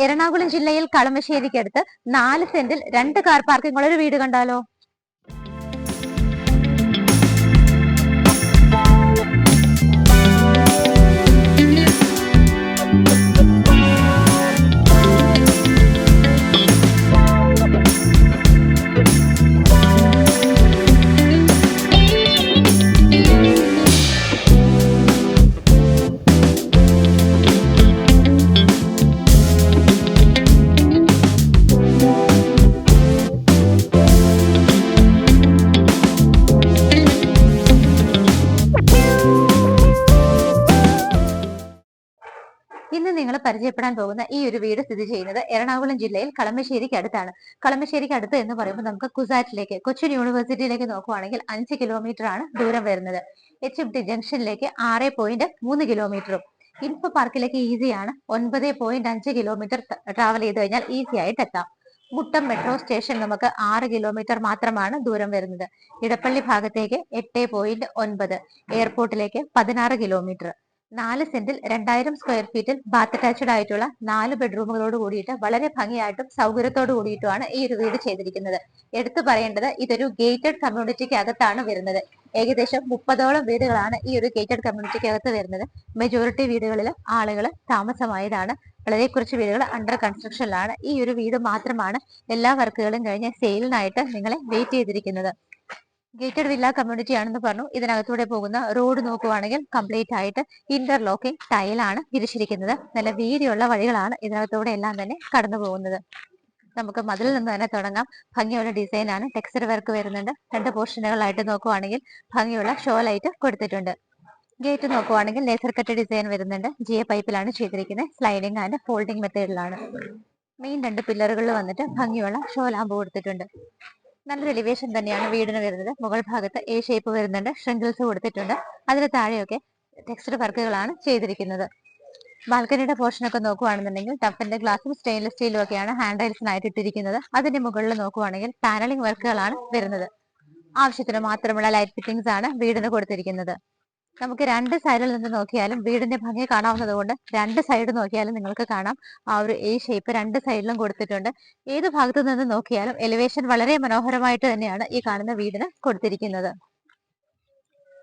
എറണാകുളം ജില്ലയിൽ കളമശ്ശേരിക്കടുത്ത് 4 സെന്റിൽ 2 car parking ഉള്ള ഒരു വീട് കണ്ടാലോ? ഇന്ന് നിങ്ങൾ പരിചയപ്പെടാൻ പോകുന്ന ഈ ഒരു വീട് സ്ഥിതി ചെയ്യുന്നത് എറണാകുളം ജില്ലയിൽ കളമശ്ശേരിക്ക് അടുത്താണ്. കളമശ്ശേരിക്ക് അടുത്ത് എന്ന് പറയുമ്പോൾ നമുക്ക് കുസാറ്റിലേക്ക്, കൊച്ചിൻ യൂണിവേഴ്സിറ്റിയിലേക്ക് നോക്കുവാണെങ്കിൽ 5 കിലോമീറ്റർ ആണ് ദൂരം വരുന്നത്. HMT ജംഗ്ഷനിലേക്ക് 6.3 കിലോമീറ്ററും, ഇൻഫോ പാർക്കിലേക്ക് ഈസിയാണ്. 9.5 കിലോമീറ്റർ ട്രാവൽ ചെയ്ത് കഴിഞ്ഞാൽ ഈസി ആയിട്ട് എത്താം. മുട്ടം മെട്രോ സ്റ്റേഷൻ നമുക്ക് 6 കിലോമീറ്റർ മാത്രമാണ് ദൂരം വരുന്നത്. ഇടപ്പള്ളി ഭാഗത്തേക്ക് 8.9, എയർപോർട്ടിലേക്ക് 16 കിലോമീറ്റർ. 4 സെന്റിൽ 2000 സ്ക്വയർ ഫീറ്റിൽ ബാത്ത് അറ്റാച്ച്ഡ് ആയിട്ടുള്ള 4 ബെഡ്റൂമുകളോട് കൂടിയിട്ട് വളരെ ഭംഗിയായിട്ടും സൗകര്യത്തോട് കൂടിയിട്ടുമാണ് ഈ ഒരു വീട് ചെയ്തിരിക്കുന്നത്. എടുത്തു പറയേണ്ടത്, ഇതൊരു ഗേറ്റഡ് കമ്മ്യൂണിറ്റിക്ക് അകത്താണ് വരുന്നത്. ഏകദേശം 30ഓളം വീടുകളാണ് ഈ ഒരു ഗേറ്റഡ് കമ്മ്യൂണിറ്റിക്ക് അകത്ത് വരുന്നത്. മെജോറിറ്റി വീടുകളിൽ ആളുകൾ താമസമായതാണ്. വളരെ കുറച്ച് വീടുകൾ അണ്ടർ കൺസ്ട്രക്ഷനിലാണ്. ഈ ഒരു വീട് മാത്രമാണ് എല്ലാ വർക്കുകളും കഴിഞ്ഞ് സെയിലിനായിട്ട് നിങ്ങളെ വെയിറ്റ് ചെയ്തിരിക്കുന്നത്. ഗേറ്റഡ് വില്ല കമ്മ്യൂണിറ്റി ആണെന്ന് പറഞ്ഞു. ഇതിനകത്തൂടെ പോകുന്ന റോഡ് നോക്കുവാണെങ്കിൽ കംപ്ലീറ്റ് ആയിട്ട് ഇന്റർലോക്കിംഗ് ടൈലാണ് വിരിച്ചിരിക്കുന്നത്. നല്ല വീതിയുള്ള വഴികളാണ് ഇതിനകത്തൂടെ എല്ലാം തന്നെ കടന്നു പോകുന്നത്. നമുക്ക് മതിലിൽ നിന്ന് തന്നെ തുടങ്ങാം. ഭംഗിയുള്ള ഡിസൈൻ ആണ്. ടെക്സ്ചർ വർക്ക് വരുന്നുണ്ട്. 2 പോർഷനുകളായിട്ട് നോക്കുവാണെങ്കിൽ ഭംഗിയുള്ള ഷോ ലൈറ്റ് കൊടുത്തിട്ടുണ്ട്. ഗേറ്റ് നോക്കുവാണെങ്കിൽ ലേസർ കട്ട് ഡിസൈൻ വരുന്നുണ്ട്. GA പൈപ്പിലാണ് ചെയ്തിരിക്കുന്നത്. സ്ലൈഡിംഗ് ആൻഡ് ഫോൾഡിംഗ് മെത്തേഡിലാണ്. മെയിൻ 2 പില്ലറുകളിൽ വന്നിട്ട് ഭംഗിയുള്ള ഷോ ലാമ്പ് കൊടുത്തിട്ടുണ്ട്. നല്ലൊരു എലിവേഷൻ തന്നെയാണ് വീടിന് വരുന്നത്. മുകൾ ഭാഗത്ത് A ഷേപ്പ് വരുന്നുണ്ട്. ഷ്രിങ്കിൾസ് കൊടുത്തിട്ടുണ്ട്. അതിന് താഴെയൊക്കെ ടെക്സ്ചർ വർക്കുകളാണ് ചെയ്തിരിക്കുന്നത്. ബാൽക്കണിയുടെ പോർഷനൊക്കെ നോക്കുവാണെന്നുണ്ടെങ്കിൽ ടഫിന്റെ ഗ്ലാസും സ്റ്റെയിൻലെസ് സ്റ്റീലും ഒക്കെയാണ് ഹാൻഡ് റൈൽസിനായിട്ട് ഇട്ടിരിക്കുന്നത്. അതിന്റെ മുകളിൽ നോക്കുവാണെങ്കിൽ പാനലിംഗ് വർക്കുകളാണ് വരുന്നത്. ആവശ്യത്തിന് മാത്രമുള്ള ലൈറ്റ് ഫിറ്റിംഗ്സ് ആണ് വീടിന് കൊടുത്തിരിക്കുന്നത്. നമുക്ക് 2 സൈഡിൽ നിന്ന് നോക്കിയാലും വീടിന്റെ ഭംഗി കാണാവുന്നത് കൊണ്ട് 2 സൈഡ് നോക്കിയാലും നിങ്ങൾക്ക് കാണാം ആ ഒരു A ഷേപ്പ് 2 സൈഡിലും കൊടുത്തിട്ടുണ്ട്. ഏത് ഭാഗത്തു നിന്ന് നോക്കിയാലും എലിവേഷൻ വളരെ മനോഹരമായിട്ട് തന്നെയാണ് ഈ കാണുന്ന വീടിന് കൊടുത്തിരിക്കുന്നത്.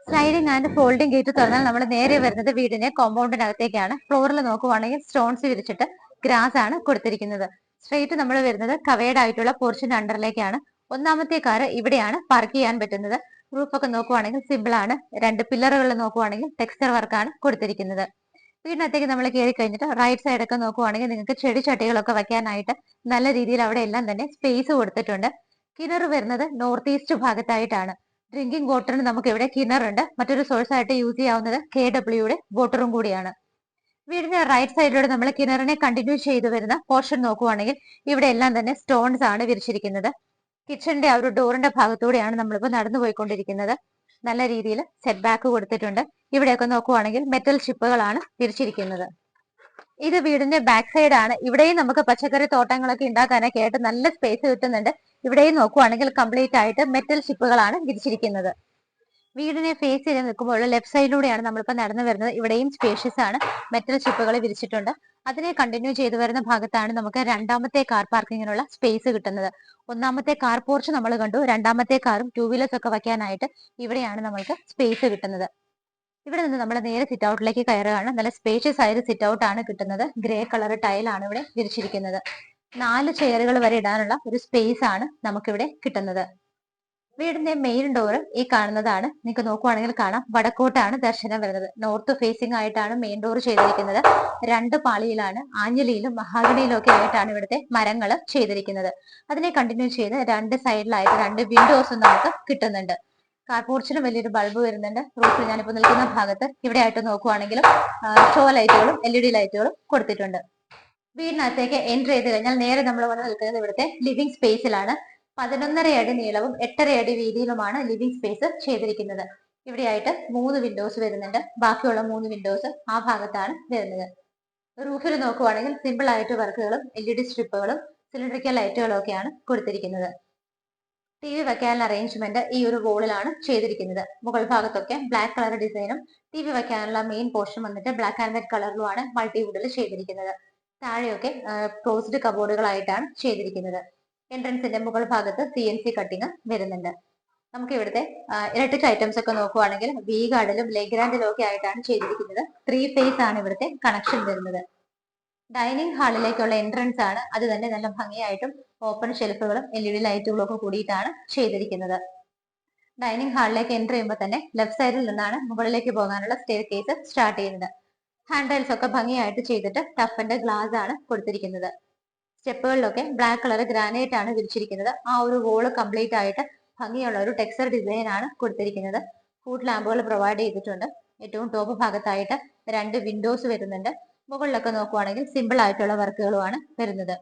സ്ലൈഡിംഗ് ആൻഡ് ഫോൾഡിംഗ് ഗേറ്റ് തുറന്നാൽ നമ്മൾ നേരെ വരുന്നത് വീടിന്റെ കോമ്പൗണ്ടിനകത്തേക്കാണ്. ഫ്ലോറിൽ നോക്കുവാണെങ്കിൽ സ്റ്റോൺസ് വിരിച്ചിട്ട് ഗ്രാസ് ആണ് കൊടുത്തിരിക്കുന്നത്. സ്ട്രെയിറ്റ് നമ്മൾ വരുന്നത് കവേർഡ് ആയിട്ടുള്ള പോർഷൻ അണ്ടറിലേക്കാണ്. ഒന്നാമത്തെ കാർ ഇവിടെയാണ് പാർക്ക് ചെയ്യാൻ പറ്റുന്നത്. റൂഫൊക്കെ നോക്കുവാണെങ്കിൽ സിമ്പിൾ ആണ്. 2 പില്ലറുകളിൽ നോക്കുവാണെങ്കിൽ ടെക്സ്ചർ വർക്കാണ് കൊടുത്തിരിക്കുന്നത്. വീടിനകത്തേക്ക് നമ്മൾ കയറി കഴിഞ്ഞിട്ട് റൈറ്റ് സൈഡ് ഒക്കെ നോക്കുവാണെങ്കിൽ നിങ്ങൾക്ക് ചെടി ചട്ടികളൊക്കെ വെക്കാനായിട്ട് നല്ല രീതിയിൽ അവിടെ എല്ലാം തന്നെ സ്പേസ് കൊടുത്തിട്ടുണ്ട്. കിണർ വരുന്നത് നോർത്ത് ഈസ്റ്റ് ഭാഗത്തായിട്ടാണ്. ഡ്രിങ്കിങ് വാട്ടറിന് നമുക്ക് ഇവിടെ കിണറുണ്ട്. മറ്റൊരു സോഴ്സ് ആയിട്ട് യൂസ് ചെയ്യാവുന്നത് KWയുടെ വാട്ടറും കൂടിയാണ്. വീടിന്റെ റൈറ്റ് സൈഡിലൂടെ നമ്മൾ കിണറിനെ കണ്ടിന്യൂ ചെയ്തു വരുന്ന പോർഷൻ നോക്കുവാണെങ്കിൽ ഇവിടെ എല്ലാം തന്നെ സ്റ്റോൺസ് ആണ് വിരിച്ചിരിക്കുന്നത്. കിച്ചണിന്റെ ആ ഒരു ഡോറിന്റെ ഭാഗത്തൂടെയാണ് നമ്മളിപ്പോൾ നടന്നു പോയിക്കൊണ്ടിരിക്കുന്നത്. നല്ല രീതിയിൽ സെറ്റ് ബാക്ക് കൊടുത്തിട്ടുണ്ട്. ഇവിടെയൊക്കെ നോക്കുവാണെങ്കിൽ മെറ്റൽ ഷിപ്പുകളാണ് വിരിച്ചിരിക്കുന്നത്. ഇത് വീടിന്റെ ബാക്ക് സൈഡ് ആണ്. ഇവിടെയും നമുക്ക് പച്ചക്കറി തോട്ടങ്ങളൊക്കെ ഉണ്ടാക്കാനൊക്കെ ആയിട്ട് നല്ല സ്പേസ് കിട്ടുന്നുണ്ട്. ഇവിടെയും നോക്കുവാണെങ്കിൽ കംപ്ലീറ്റ് ആയിട്ട് മെറ്റൽ ഷിപ്പുകളാണ് വിരിച്ചിരിക്കുന്നത്. വീടിനെ ഫേസ് ചെയ്ത് നിൽക്കുമ്പോൾ ലെഫ്റ്റ് സൈഡിലൂടെയാണ് നമ്മളിപ്പോൾ നടന്നു വരുന്നത്. ഇവിടെയും സ്പേഷ്യസ് ആണ്. മെറ്റൽ ഷിപ്പുകൾ വിരിച്ചിട്ടുണ്ട്. അതിനെ കണ്ടിന്യൂ ചെയ്തു വരുന്ന ഭാഗത്താണ് നമുക്ക് രണ്ടാമത്തെ കാർ പാർക്കിങ്ങിനുള്ള സ്പേസ് കിട്ടുന്നത്. ഒന്നാമത്തെ കാർ പോർച്ച് നമ്മൾ കണ്ടു. രണ്ടാമത്തെ കാറും 2 വീലേഴ്സ് ഒക്കെ വയ്ക്കാനായിട്ട് ഇവിടെയാണ് നമ്മൾക്ക് സ്പേസ് കിട്ടുന്നത്. ഇവിടെ നിന്ന് നമ്മൾ നേരെ സിറ്റ് ഔട്ടിലേക്ക് കയറുകയാണ്. നല്ല സ്പേഷ്യസ് ആയ സിറ്റ് ഔട്ട് ആണ് കിട്ടുന്നത്. ഗ്രേ കളർ ടൈലാണ് ഇവിടെ വിരിച്ചിരിക്കുന്നത്. 4 ചെയറുകൾ വരെ ഇടാനുള്ള ഒരു സ്പേസ് ആണ് നമുക്കിവിടെ കിട്ടുന്നത്. വീടിന്റെ മെയിൻ ഡോർ ഈ കാണുന്നതാണ്. നിങ്ങൾക്ക് നോക്കുവാണെങ്കിൽ കാണാം വടക്കോട്ടാണ് ദർശനം വരുന്നത്. നോർത്ത് ഫേസിംഗ് ആയിട്ടാണ് മെയിൻ ഡോർ ചെയ്തിരിക്കുന്നത്. 2 പാളിയിലാണ്. ആഞ്ഞിലിയിലും മഹാഗണിയിലും ഒക്കെ ആയിട്ടാണ് ഇവിടുത്തെ മരങ്ങൾ ചെയ്തിരിക്കുന്നത്. അതിനെ കണ്ടിന്യൂ ചെയ്ത് 2 സൈഡിലായിട്ട് 2 വിൻഡോസും നമുക്ക് കിട്ടുന്നുണ്ട്. കാർ പോർച്ചിന് വലിയൊരു ബൾബ് വരുന്നുണ്ട്. റൂഫിൽ ഞാനിപ്പോൾ നിൽക്കുന്ന ഭാഗത്ത് ഇവിടെ ആയിട്ട് നോക്കുവാണെങ്കിലും ഷോ ലൈറ്റുകളും LED ലൈറ്റുകളും കൊടുത്തിട്ടുണ്ട്. വീടിനകത്തേക്ക് എൻട്രി ചെയ്ത് കഴിഞ്ഞാൽ നേരെ നമ്മൾ വന്ന് നിൽക്കുന്നത് ഇവിടുത്തെ ലിവിംഗ് സ്പേസിലാണ്. 11.5 അടി നീളവും 8.5 അടി വീതിയിലുമാണ് ലിവിംഗ് സ്പേസ് ചെയ്തിരിക്കുന്നത്. ഇവിടെയായിട്ട് 3 വിൻഡോസ് വരുന്നുണ്ട്. ബാക്കിയുള്ള 3 വിൻഡോസ് ആ ഭാഗത്താണ് വരുന്നത്. റൂഫിൽ നോക്കുവാണെങ്കിൽ സിമ്പിൾ ആയിട്ട് വർക്കുകളും LED സ്ട്രിപ്പുകളും സിലിണ്ടറിക്കൽ ലൈറ്റുകളും ഒക്കെയാണ് കൊടുത്തിരിക്കുന്നത്. TV വെക്കാനുള്ള അറേഞ്ച്മെന്റ് ഈ ഒരു വോളിലാണ് ചെയ്തിരിക്കുന്നത്. മുകൾ ഭാഗത്തൊക്കെ ബ്ലാക്ക് കളർ ഡിസൈനും TV വെക്കാനുള്ള മെയിൻ പോർഷൻ വന്നിട്ട് ബ്ലാക്ക് ആൻഡ് വൈറ്റ് കളറിലുമാണ് മൾട്ടിവുഡിൽ ചെയ്തിരിക്കുന്നത്. താഴെയൊക്കെ ക്ലോസ്ഡ് കബോർഡുകളായിട്ടാണ് ചെയ്തിരിക്കുന്നത്. എൻട്രൻസിന്റെ മുകൾ ഭാഗത്ത് CNC കട്ടിങ് വരുന്നുണ്ട്. നമുക്ക് ഇവിടുത്തെ ഇലക്ട്രിക് ഐറ്റംസ് ഒക്കെ നോക്കുവാണെങ്കിൽ വി ഗാർഡിലും ലെഗ്രാൻഡിലും ഒക്കെ ആയിട്ടാണ് ചെയ്തിരിക്കുന്നത്. 3 ഫേസ് ആണ് ഇവിടുത്തെ കണക്ഷൻ വരുന്നത്. ഡൈനിങ് ഹാളിലേക്കുള്ള എൻട്രൻസ് ആണ്. അത് തന്നെ നല്ല ഭംഗിയായിട്ടും ഓപ്പൺ ഷെൽഫുകളും LED ലൈറ്റുകളും ഒക്കെ കൂടിയിട്ടാണ് ചെയ്തിരിക്കുന്നത്. ഡൈനിങ് ഹാളിലേക്ക് എൻ്റർ ചെയ്യുമ്പോൾ തന്നെ ലെഫ്റ്റ് സൈഡിൽ നിന്നാണ് മുകളിലേക്ക് പോകാനുള്ള സ്റ്റെയർ കേസ് സ്റ്റാർട്ട് ചെയ്യുന്നത്. ഹാൻഡ് റെയിൽസ് ഒക്കെ ഭംഗിയായിട്ട് ചെയ്തിട്ട് ടഫിന്റെ ഗ്ലാസ് ആണ് കൊടുത്തിരിക്കുന്നത്. സ്റ്റെപ്പുകളിലൊക്കെ ബ്ലാക്ക് കളർ ഗ്രാനൈറ്റ് ആണ് വിരിച്ചിരിക്കുന്നത്. ആ ഒരു വോള് കംപ്ലീറ്റ് ആയിട്ട് ഭംഗിയുള്ള ഒരു ടെക്സ്ചർ ഡിസൈൻ ആണ് കൊടുത്തിരിക്കുന്നത്. ഫുഡ് ലാമ്പുകൾ പ്രൊവൈഡ് ചെയ്തിട്ടുണ്ട്. ഏറ്റവും ടോപ്പ് ഭാഗത്തായിട്ട് 2 വിൻഡോസ് വരുന്നുണ്ട്. മുകളിലൊക്കെ നോക്കുവാണെങ്കിൽ സിമ്പിൾ ആയിട്ടുള്ള വർക്കുകളുമാണ് വരുന്നത്.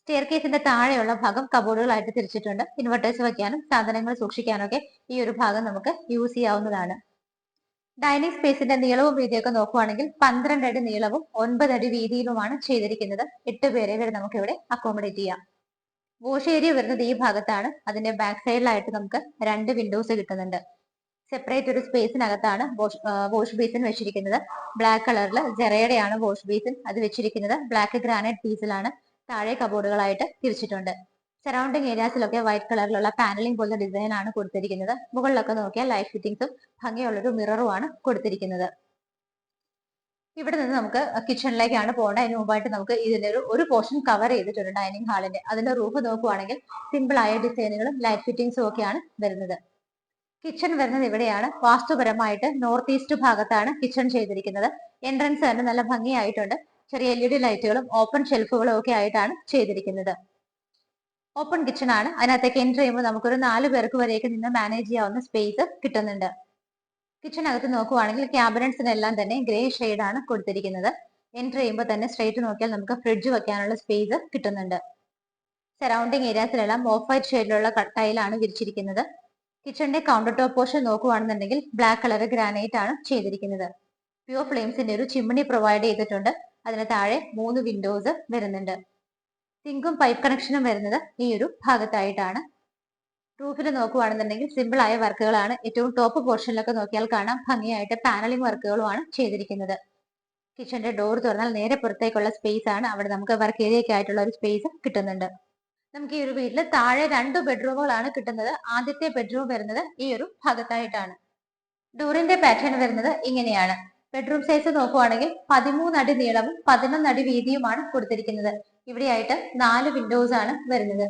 സ്റ്റെയർ കേസിന്റെ താഴെയുള്ള ഭാഗം കബോർഡുകളായിട്ട് തിരിച്ചിട്ടുണ്ട്. ഇൻവെർട്ടേഴ്സ് വെക്കാനും സാധനങ്ങൾ സൂക്ഷിക്കാനും ഒക്കെ ഈ ഒരു ഭാഗം നമുക്ക് യൂസ് ചെയ്യാവുന്നതാണ്. ഡൈനിങ് സ്പേസിന്റെ നീളവും വീതിയൊക്കെ നോക്കുവാണെങ്കിൽ 12 അടി നീളവും 9 അടി വീതിയിലുമാണ് ചെയ്തിരിക്കുന്നത്. 8 പേരെ വരെ നമുക്ക് ഇവിടെ അക്കോമഡേറ്റ് ചെയ്യാം. വാഷ് ഏരിയ വരുന്നത് ഈ ഭാഗത്താണ്. അതിന്റെ ബാക്ക് സൈഡിലായിട്ട് നമുക്ക് 2 വിൻഡോസ് കിട്ടുന്നുണ്ട്. സെപ്പറേറ്റ് ഒരു സ്പേസിനകത്താണ് വാഷ് ബേസിൻ വെച്ചിരിക്കുന്നത്. ബ്ലാക്ക് കളറിൽ ജെറയുടെയാണ് വാഷ് ബേസിൻ. അത് വെച്ചിരിക്കുന്നത് ബ്ലാക്ക് ഗ്രാനൈറ്റ് പീസിലാണ്. താഴെ കബോർഡുകളായിട്ട് തിരിച്ചിട്ടുണ്ട്. സറൗണ്ടിങ് ഏരിയാസിലൊക്കെ വൈറ്റ് കളറിലുള്ള പാനലിംഗ് പോലത്തെ ഡിസൈൻ ആണ് കൊടുത്തിരിക്കുന്നത്. മുകളിലൊക്കെ നോക്കിയാൽ ലൈറ്റ് ഫിറ്റിംഗ്സും ഭംഗിയുള്ളൊരു മിററും ആണ് കൊടുത്തിരിക്കുന്നത്. ഇവിടെ നിന്ന് നമുക്ക് കിച്ചണിലേക്കാണ് പോകേണ്ടത്. അതിന് മുമ്പായിട്ട് നമുക്ക് ഇതിന്റെ ഒരു പോർഷൻ കവർ ചെയ്തിട്ടുണ്ട് ഡൈനിങ് ഹാളിന്റെ. അതിന്റെ റൂഫ് നോക്കുവാണെങ്കിൽ സിമ്പിൾ ആയ ഡിസൈനുകളും ലൈറ്റ് ഫിറ്റിംഗ്സും ഒക്കെയാണ് വരുന്നത്. കിച്ചൺ വരുന്നത് ഇവിടെയാണ്. വാസ്തുപരമായിട്ട് നോർത്ത് ഈസ്റ്റ് ഭാഗത്താണ് കിച്ചൺ ചെയ്തിരിക്കുന്നത്. എൻട്രൻസ് തന്നെ നല്ല ഭംഗിയായിട്ടുണ്ട്. ചെറിയ LED ലൈറ്റുകളും ഓപ്പൺ ഷെൽഫുകളും ഒക്കെ ആയിട്ടാണ് ചെയ്തിരിക്കുന്നത്. ഓപ്പൺ കിച്ചൺ ആണ്. അതിനകത്തേക്ക് എൻ്റർ ചെയ്യുമ്പോൾ നമുക്കൊരു 4 പേർക്ക് വരെയൊക്കെ നിന്ന് മാനേജ് ചെയ്യാവുന്ന സ്പേസ് കിട്ടുന്നുണ്ട്. കിച്ചണകത്ത് നോക്കുവാണെങ്കിൽ ക്യാബിനറ്റ്സിനെല്ലാം തന്നെ ഗ്രേ ആണ് കൊടുത്തിരിക്കുന്നത്. എൻ്റർ ചെയ്യുമ്പോൾ തന്നെ സ്ട്രേറ്റ് നോക്കിയാൽ നമുക്ക് ഫ്രിഡ്ജ് വെക്കാനുള്ള സ്പേസ് കിട്ടുന്നുണ്ട്. സറൗണ്ടിങ് ഏരിയാസിലെല്ലാം ഓഫ് വൈറ്റ് ഷെയ്ഡിലുള്ള ടൈലാണ് വിരിച്ചിരിക്കുന്നത്. കിച്ചണിന്റെ കൗണ്ടർ ടോപ്പ് പോർഷൻ നോക്കുവാണെന്നുണ്ടെങ്കിൽ ബ്ലാക്ക് കളർ ഗ്രാനൈറ്റ് ആണ് ചെയ്തിരിക്കുന്നത്. പ്യൂർ ഫ്ലെയിംസിന്റെ ഒരു ചിമ്മിണി പ്രൊവൈഡ് ചെയ്തിട്ടുണ്ട്. അതിന് താഴെ 3 വിൻഡോസ് വരുന്നുണ്ട്. സിങ്കും പൈപ്പ് കണക്ഷനും വരുന്നത് ഈ ഒരു ഭാഗത്തായിട്ടാണ്. റൂഫിൽ നോക്കുവാണെന്നുണ്ടെങ്കിൽ സിമ്പിൾ ആയ വർക്കുകളാണ്. ഏറ്റവും ടോപ്പ് പോർഷനിലൊക്കെ നോക്കിയാൽ കാണാം ഭംഗിയായിട്ട് പാനലിംഗ് വർക്കുകളുമാണ് ചെയ്തിരിക്കുന്നത്. കിച്ചന്റെ ഡോർ തുറന്നാൽ നേരെ പുറത്തേക്കുള്ള സ്പേസ് ആണ്. അവിടെ നമുക്ക് വർക്ക് ഏരിയയ്ക്ക് ആയിട്ടുള്ള ഒരു സ്പേസ് കിട്ടുന്നുണ്ട്. നമുക്ക് ഈ ഒരു വീട്ടിൽ താഴെ 2 ബെഡ്റൂമുകളാണ് കിട്ടുന്നത്. ആദ്യത്തെ ബെഡ്റൂം വരുന്നത് ഈ ഒരു ഭാഗത്തായിട്ടാണ്. ഡോറിന്റെ പാറ്റേൺ വരുന്നത് ഇങ്ങനെയാണ്. ബെഡ്റൂം സൈസ് നോക്കുവാണെങ്കിൽ 13 അടി നീളവും 11 അടി വീതിയുമാണ് കൊടുത്തിരിക്കുന്നത്. ഇവിടെയായിട്ട് 4 വിൻഡോസ് ആണ് വരുന്നത്.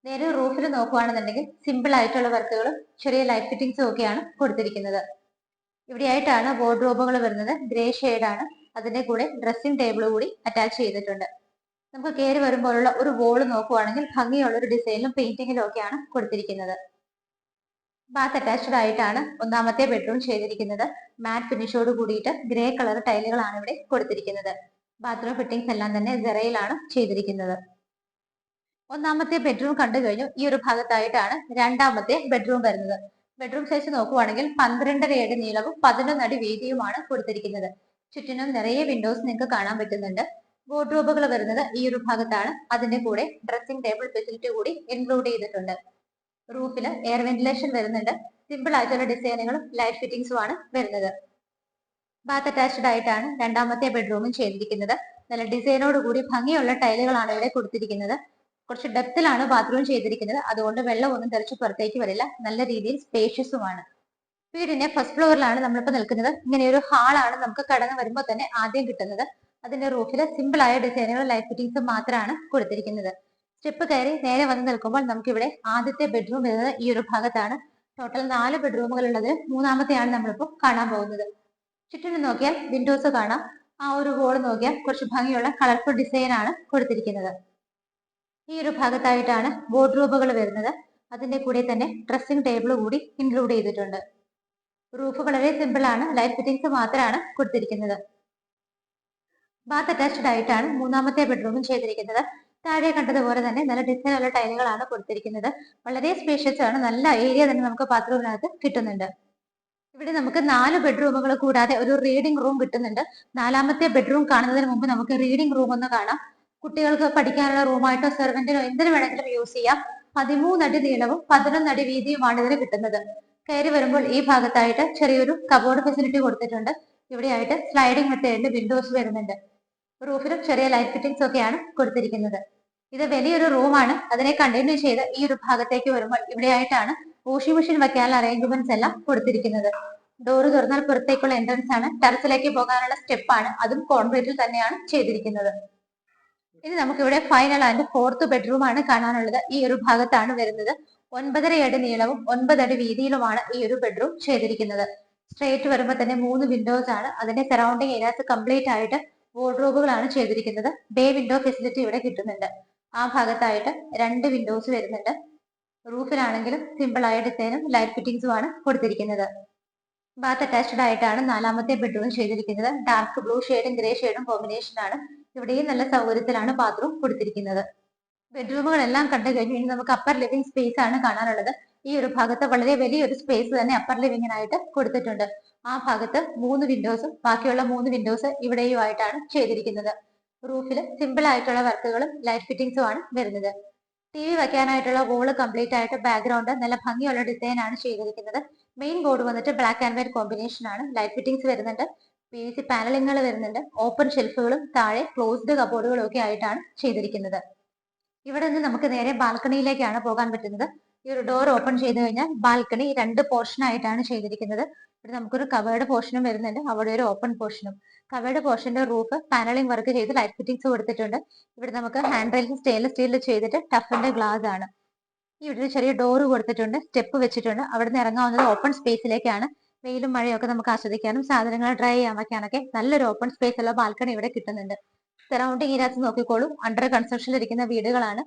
നേരെ റൂഫിൽ നോക്കുവാണെന്നുണ്ടെങ്കിൽ സിമ്പിൾ ആയിട്ടുള്ള വർക്കുകളും ചെറിയ ലൈറ്റ് ഫിറ്റിംഗ്സും ഒക്കെയാണ് കൊടുത്തിരിക്കുന്നത്. ഇവിടെയായിട്ടാണ് വാർഡ്രോബുകൾ വരുന്നത്. ഗ്രേ ആണ്. അതിന്റെ കൂടെ ഡ്രസ്സിംഗ് ടേബിൾ കൂടി അറ്റാച്ച് ചെയ്തിട്ടുണ്ട്. നമുക്ക് കയറി വരുമ്പോഴുള്ള ഒരു വോള് നോക്കുവാണെങ്കിൽ ഭംഗിയുള്ള ഒരു ഡിസൈനിലും പെയിന്റിങ്ങിലും ഒക്കെയാണ് കൊടുത്തിരിക്കുന്നത്. ബാത്ത് അറ്റാച്ച്ഡ് ആയിട്ടാണ് ഒന്നാമത്തെ ബെഡ്റൂം ചെയ്തിരിക്കുന്നത്. മാറ്റ് ഫിനിഷോട് കൂടിയിട്ട് ഗ്രേ കളർ ടൈലുകളാണ് ഇവിടെ കൊടുത്തിരിക്കുന്നത്. ബാത്റൂം ഫിറ്റിംഗ്സ് എല്ലാം തന്നെ ജെറയിലാണ് ചെയ്തിരിക്കുന്നത്. ഒന്നാമത്തെ ബെഡ്റൂം കണ്ടു കഴിഞ്ഞു. ഈ ഒരു ഭാഗത്തായിട്ടാണ് രണ്ടാമത്തെ ബെഡ്റൂം വരുന്നത്. ബെഡ്റൂം സൈസ് നോക്കുവാണെങ്കിൽ 12.5 അടി നീളവും 11 അടി വീതിയുമാണ് കൊടുത്തിരിക്കുന്നത്. ചുറ്റിനും നിറയെ വിൻഡോസ് നിങ്ങൾക്ക് കാണാൻ പറ്റുന്നുണ്ട്. വാർഡ്രോബുകൾ വരുന്നത് ഈ ഒരു ഭാഗത്താണ്. അതിന്റെ കൂടെ ഡ്രസ്സിംഗ് ടേബിൾ ഫെസിലിറ്റി കൂടി ഇൻക്ലൂഡ് ചെയ്തിട്ടുണ്ട്. റൂഫിൽ എയർ വെന്റിലേഷൻ വരുന്നുണ്ട്. സിമ്പിൾ ആയിട്ടുള്ള ഡിസൈനുകളും ലൈറ്റ് ഫിറ്റിംഗ്സും ആണ് വരുന്നത്. ബാത്ത് അറ്റാച്ച്ഡ് ആയിട്ടാണ് രണ്ടാമത്തെ ബെഡ്റൂമും ചെയ്തിരിക്കുന്നത്. നല്ല ഡിസൈനോട് കൂടി ഭംഗിയുള്ള ടൈലുകളാണ് ഇവിടെ കൊടുത്തിരിക്കുന്നത്. കുറച്ച് ഡെപ്തിലാണ് ബാത്റൂം ചെയ്തിരിക്കുന്നത്. അതുകൊണ്ട് വെള്ളമൊന്നും തെറിച്ച് പുറത്തേക്ക് വരില്ല. നല്ല രീതിയിൽ സ്പേഷ്യസുമാണ്. വീടിന്റെ ഫസ്റ്റ് ഫ്ലോറിലാണ് നമ്മളിപ്പോൾ നിൽക്കുന്നത്. ഇങ്ങനെ ഒരു ഹാളാണ് നമുക്ക് കടന്നു വരുമ്പോൾ തന്നെ ആദ്യം കിട്ടുന്നത്. അതിന്റെ റൂഫിൽ സിമ്പിൾ ആയ ഡിസൈനുകളും ലൈറ്റ് ഫിറ്റിംഗ്സും മാത്രമാണ് കൊടുത്തിരിക്കുന്നത്. സ്റ്റെപ്പ് കയറി നേരെ വന്ന് നിൽക്കുമ്പോൾ നമുക്കിവിടെ ആദ്യത്തെ ബെഡ്റൂം വരുന്നത് ഈ ഒരു ഭാഗത്താണ്. ടോട്ടൽ 4 ബെഡ്റൂമുകൾ ഉള്ളത് മൂന്നാമത്തെയാണ് നമ്മളിപ്പോൾ കാണാൻ പോകുന്നത്. ചുറ്റിനും നോക്കിയാൽ വിൻഡോസ് കാണാം. ആ ഒരു വോൾ നോക്കിയാൽ കുറച്ച് ഭംഗിയുള്ള കളർഫുൾ ഡിസൈൻ ആണ് കൊടുത്തിരിക്കുന്നത്. ഈ ഒരു ഭാഗത്തായിട്ടാണ് വാർഡ്രോബുകൾ വരുന്നത്. അതിന്റെ കൂടെ തന്നെ ഡ്രസ്സിംഗ് ടേബിൾ കൂടി ഇൻക്ലൂഡ് ചെയ്തിട്ടുണ്ട്. റൂഫ് വളരെ സിമ്പിൾ ആണ്. ലൈറ്റ് ഫിറ്റിംഗ്സ് മാത്രമാണ് കൊടുത്തിരിക്കുന്നത്. ബാത്ത് അറ്റാച്ച്ഡ് ആയിട്ടാണ് മൂന്നാമത്തെ ബെഡ്റൂമും ചെയ്തിരിക്കുന്നത്. താഴെ കണ്ടതുപോലെ തന്നെ നല്ല ഡിസൈനുള്ള ടൈലുകളാണ് കൊടുത്തിരിക്കുന്നത്. വളരെ സ്പേഷ്യസ് ആണ്. നല്ല ഏരിയ തന്നെ നമുക്ക് ബാത്റൂമിനകത്ത് കിട്ടുന്നുണ്ട്. ഇവിടെ നമുക്ക് 4 ബെഡ്റൂമുകൾ കൂടാതെ ഒരു റീഡിംഗ് റൂം കിട്ടുന്നുണ്ട്. നാലാമത്തെ ബെഡ്റൂം കാണുന്നതിന് മുമ്പ് നമുക്ക് റീഡിംഗ് റൂം ഒന്ന് കാണാം. കുട്ടികൾക്ക് പഠിക്കാനുള്ള റൂമായിട്ടോ സെർവന്റിനോ എന്തിനു വേണമെങ്കിലും യൂസ് ചെയ്യാം. 13 അടി നീളവും 11 അടി വീതിയുമാണ് ഇതിന് കിട്ടുന്നത്. കയറി വരുമ്പോൾ ഈ ഭാഗത്തായിട്ട് ചെറിയൊരു കബോർഡ് ഫെസിലിറ്റി കൊടുത്തിട്ടുണ്ട്. ഇവിടെയായിട്ട് സ്ലൈഡിംഗ് മെത്തേഡിൽ വിൻഡോസ് വരുന്നുണ്ട്. റൂഫിലും ചെറിയ ലൈറ്റ് ഫിറ്റിംഗ്സ് ഒക്കെയാണ് കൊടുത്തിരിക്കുന്നത്. ഇത് വലിയൊരു റൂമാണ്. അതിനെ കണ്ടിന്യൂ ചെയ്ത് ഈ ഒരു ഭാഗത്തേക്ക് വരുമ്പോൾ ഇവിടെയായിട്ടാണ് വാഷിംഗ് മെഷീൻ വെക്കാനുള്ള അറേഞ്ച്മെന്റ്സ് എല്ലാം കൊടുത്തിരിക്കുന്നത്. ഡോറ് തുറന്നാൽ പുറത്തേക്കുള്ള എൻട്രൻസ് ആണ്. ടെറസിലേക്ക് പോകാനുള്ള സ്റ്റെപ്പാണ്. അതും കോൺക്രീറ്റിൽ തന്നെയാണ് ചെയ്തിരിക്കുന്നത്. ഇനി നമുക്കിവിടെ ഫൈനൽ ആൻഡ് ഫോർത്ത് ബെഡ്റൂം ആണ് കാണാനുള്ളത്. ഈ ഒരു ഭാഗത്താണ് വരുന്നത്. 9.5 അടി നീളവും 9 അടി വീതിയിലുമാണ് ഈ ഒരു ബെഡ്റൂം ചെയ്തിരിക്കുന്നത്. സ്ട്രേറ്റ് വരുമ്പോൾ തന്നെ 3 വിൻഡോസ് ആണ്. അതിന്റെ സറൗണ്ടിങ് ഏരിയാസ് കംപ്ലീറ്റ് ആയിട്ട് വാർഡ്രോബുകളാണ് ചെയ്തിരിക്കുന്നത്. ബേ വിൻഡോ ഫെസിലിറ്റി ഇവിടെ കിട്ടുന്നുണ്ട്. ആ ഭാഗത്തായിട്ട് 2 വിൻഡോസ് വരുന്നുണ്ട്. റൂഫിലാണെങ്കിലും സിമ്പിൾ ആയ ഡിസൈനും ലൈറ്റ് ഫിറ്റിംഗ്സും ആണ് കൊടുത്തിരിക്കുന്നത്. ബാത്ത് അറ്റാച്ച്ഡ് ആയിട്ടാണ് 4ാമത്തെ ബെഡ്റൂം ചെയ്തിരിക്കുന്നത്. ഡാർക്ക് ബ്ലൂ ഷെയ്ഡും ഗ്രേ ഷെയ്ഡും കോമ്പിനേഷൻ ആണ്. ഇവിടെയും നല്ല സൗകര്യത്തിലാണ് ബാത്റൂം കൊടുത്തിരിക്കുന്നത്. ബെഡ്റൂമുകളെല്ലാം കണ്ടു കഴിഞ്ഞു. ഇനി നമുക്ക് അപ്പർ ലിവിംഗ് സ്പേസ് ആണ് കാണാനുള്ളത്. ഈ ഒരു ഭാഗത്ത് വളരെ വലിയൊരു സ്പേസ് തന്നെ അപ്പർ ലിവിങ്ങിനായിട്ട് കൊടുത്തിട്ടുണ്ട്. ആ ഭാഗത്ത് 3 വിൻഡോസും ബാക്കിയുള്ള 3 വിൻഡോസ് ഇവിടെയുമായിട്ടാണ് ചെയ്തിരിക്കുന്നത്. റൂഫിൽ സിമ്പിൾ ആയിട്ടുള്ള വർക്കുകളും ലൈറ്റ് ഫിറ്റിംഗ്സും ആണ് വരുന്നത്. ടി വി വെക്കാനായിട്ടുള്ള വോള് കംപ്ലീറ്റ് ആയിട്ട് ബാക്ക്ഗ്രൗണ്ട് നല്ല ഭംഗിയുള്ള ഡിസൈൻ ആണ് ചെയ്തിരിക്കുന്നത്. മെയിൻ ബോർഡ് വന്നിട്ട് ബ്ലാക്ക് ആൻഡ് വൈറ്റ് കോമ്പിനേഷൻ ആണ്. ലൈറ്റ് ഫിറ്റിംഗ്സ് വരുന്നുണ്ട്. PVC പാനലിങ്ങൾ വരുന്നുണ്ട്. ഓപ്പൺ ഷെൽഫുകളും താഴെ ക്ലോസ്ഡ് കബോർഡുകളും ഒക്കെ ആയിട്ടാണ് ചെയ്തിരിക്കുന്നത്. ഇവിടെ നിന്ന് നമുക്ക് നേരെ ബാൽക്കണിയിലേക്കാണ് പോകാൻ പറ്റുന്നത്. ഈ ഒരു ഡോർ ഓപ്പൺ ചെയ്ത് കഴിഞ്ഞാൽ ബാൽക്കണി 2 പോർഷൻ ആയിട്ടാണ് ചെയ്തിരിക്കുന്നത്. ഇവിടെ നമുക്കൊരു കവേർഡ് പോർഷനും വരുന്നുണ്ട്. അവിടെ ഒരു ഓപ്പൺ പോർഷനും. കവേർഡ് പോർഷന്റെ റൂഫ് പാനലിംഗ് വർക്ക് ചെയ്ത് ലൈറ്റ് ഫിറ്റിംഗ്സ് കൊടുത്തിട്ടുണ്ട്. ഇവിടെ നമുക്ക് ഹാൻഡ് റെയിൽസ് സ്റ്റെയിൻലെസ് സ്റ്റീലിൽ ചെയ്തിട്ട് ടഫിന്റെ ഗ്ലാസ് ആണ്. ഇവിടെ ഒരു ചെറിയ ഡോർ കൊടുത്തിട്ടുണ്ട്. സ്റ്റെപ്പ് വെച്ചിട്ടുണ്ട്. അവിടെ നിന്ന് ഇറങ്ങാവുന്നത് ഓപ്പൺ സ്പേസിലേക്കാണ്. വെയിലും മഴയൊക്കെ നമുക്ക് ആസ്വദിക്കാനും സാധനങ്ങൾ ഡ്രൈ ചെയ്യാൻ വെക്കാനൊക്കെ നല്ലൊരു ഓപ്പൺ സ്പേസ് ഉള്ള ബാൽക്കണി ഇവിടെ കിട്ടുന്നുണ്ട്. സറൗണ്ടിങ് ഏരിയാസ് നോക്കിക്കോളൂ. അണ്ടർ കൺസ്ട്രക്ഷനിൽ ഇരിക്കുന്ന വീടുകളാണ്.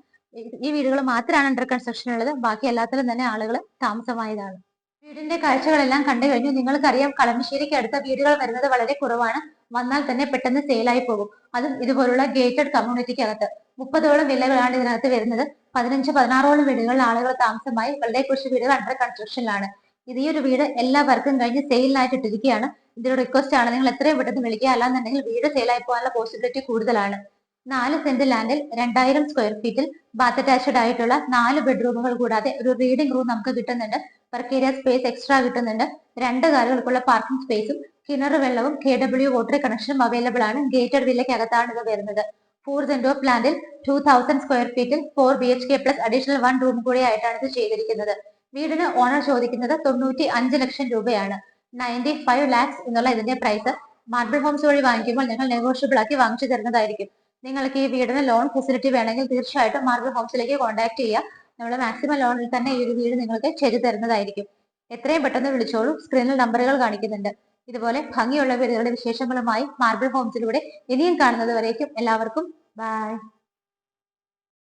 ഈ വീടുകൾ മാത്രമാണ് അണ്ടർ കൺസ്ട്രക്ഷൻ ഉള്ളത്. ബാക്കി എല്ലാത്തിലും തന്നെ ആളുകൾ താമസമായതാണ്. വീടിന്റെ കാഴ്ചകളെല്ലാം കണ്ടു കഴിഞ്ഞു. നിങ്ങൾക്കറിയാം കളമശ്ശേരിക്ക് അടുത്ത വീടുകൾ വരുന്നത് വളരെ കുറവാണ്. വന്നാൽ തന്നെ പെട്ടെന്ന് സെയിലായി പോകും. അതും ഇതുപോലുള്ള ഗേറ്റഡ് കമ്മ്യൂണിറ്റിക്ക് അകത്ത് 30ഓളം വില്ലകളാണ് ഇതിനകത്ത് വരുന്നത്. 15-16ഓളം വീടുകളിൽ ആളുകൾ താമസമായി. വളരെ കുറച്ച് വീടുകൾ അണ്ടർ കൺസ്ട്രക്ഷനിലാണ്. ഈ ഒരു വീട് എല്ലാ വർക്കും കഴിഞ്ഞ് സെയിലിനായിട്ട് ഇട്ടിരിക്കുകയാണ്. ഇതൊരു റിക്വസ്റ്റ് ആണ്. നിങ്ങൾ എത്രയും പെട്ടെന്ന് വിളിക്കുക. അല്ലാന്നുണ്ടെങ്കിൽ വീട് സെയിലായി പോകാനുള്ള പോസിബിലിറ്റി കൂടുതലാണ്. 4 സെന്റ് ലാൻഡിൽ 2000 സ്ക്വയർ ഫീറ്റിൽ ബാത്ത് അറ്റാച്ച്ഡ് ആയിട്ടുള്ള 4 ബെഡ്റൂമുകൾ കൂടാതെ ഒരു റീഡിംഗ് റൂം നമുക്ക് കിട്ടുന്നുണ്ട്. വർക്ക് ഏരിയ സ്പേസ് എക്സ്ട്രാ കിട്ടുന്നുണ്ട്. 2 കാറുകൾക്കുള്ള പാർക്കിംഗ് സ്പേസും കിണർ വെള്ളവും KW വാട്ടർ കണക്ഷനും അവൈലബിൾ ആണ്. ഗേറ്റഡ് വില്ലയ്ക്ക് അകത്താണ് ഇത് വരുന്നത്. 4 സെന്റ് ഓഫ് ലാൻഡിൽ 2000 സ്ക്വയർ ഫീറ്റിൽ 4 BHK പ്ലസ് അഡീഷണൽ 1 റൂം കൂടി ആയിട്ടാണ് ഇത് ചെയ്തിരിക്കുന്നത്. വീടിന് ഓണർ ചോദിക്കുന്നത് 95 ലക്ഷം രൂപയാണ്. 95 lakhs എന്നുള്ള ഇതിന്റെ പ്രൈസ്. മാർബിൾ ഹോംസ് വഴി വാങ്ങിക്കുമ്പോൾ നിങ്ങൾ നെഗോഷ്യബിൾ ആക്കി വാങ്ങിച്ചു തരുന്നതായിരിക്കും. നിങ്ങൾക്ക് ഈ വീടിന് ലോൺ ഫെസിലിറ്റി വേണമെങ്കിൽ തീർച്ചയായിട്ടും മാർബിൾ ഹോംസിലേക്ക് കോൺടാക്ട് ചെയ്യുക. നമ്മൾ മാക്സിമം ലോണിൽ തന്നെ ഈ ഒരു വീട് നിങ്ങൾക്ക് ചെയ്തു തരുന്നതായിരിക്കും. എത്രയും പെട്ടെന്ന് വിളിച്ചോളൂ. സ്ക്രീനിൽ നമ്പറുകൾ കാണിക്കുന്നുണ്ട്. ഇതുപോലെ ഭംഗിയുള്ള വീടുകളുടെ വിശേഷങ്ങളുമായി മാർബിൾ ഹോംസിലൂടെ ഇനിയും കാണുന്നത് വരേക്കും എല്ലാവർക്കും ബൈ.